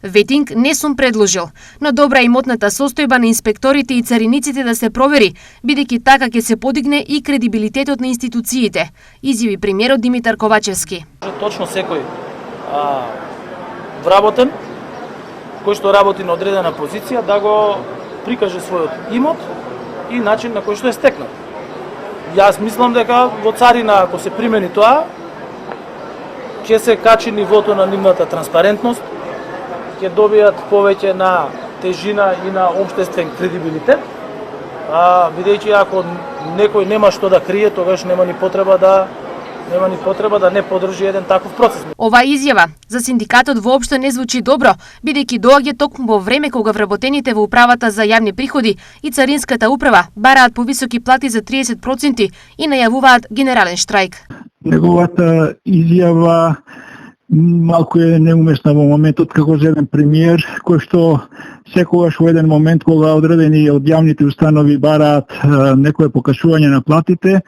Ветинг не сум предложил, но добра имотната состојба на инспекторите и цариниците да се провери, бидејќи така ќе се подигне и кредибилитетот на институциите, изјави премиерот Димитар Ковачевски. Точно секој вработен кој што работи на одредена позиција да го прикаже својот имот и начин на кој што е стекнат. Јас мислам дека во царина, ако се примени тоа, ќе се качи нивото на нивната транспарентност, ќе добијат повеќе на тежина и на општествен кредибилитет, бидејќи ако некој нема што да крие, тогаш нема ни потреба да не поддржи еден таков процес. Оваа изјава за синдикатот воопшто не звучи добро, бидејќи доаѓа токму во време кога вработените во управата за јавни приходи и царинската управа бараат повисоки плати за 30% и најавуваат генерален штрајк. Неговата изјава малку е неуместна во моментот како еден премиер кој што секогаш во еден момент кога одредени од јавните установи бараат некое покажување на платите,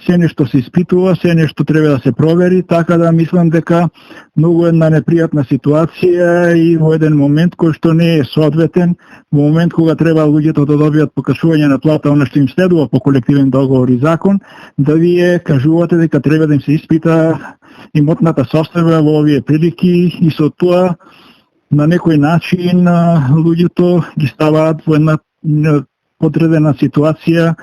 се нешто се испитува, се нешто треба да се провери, така да мислам дека многу една непријатна ситуација и во еден момент кој што не е соодветен, во момент кога треба луѓето да добијат покажување на плата, она што им следува по колективен договор и закон, да вие кажувате дека треба да им се испита имотната состојба во овие прилики и со тоа на некој начин луѓето ги ставаат во една подредена ситуација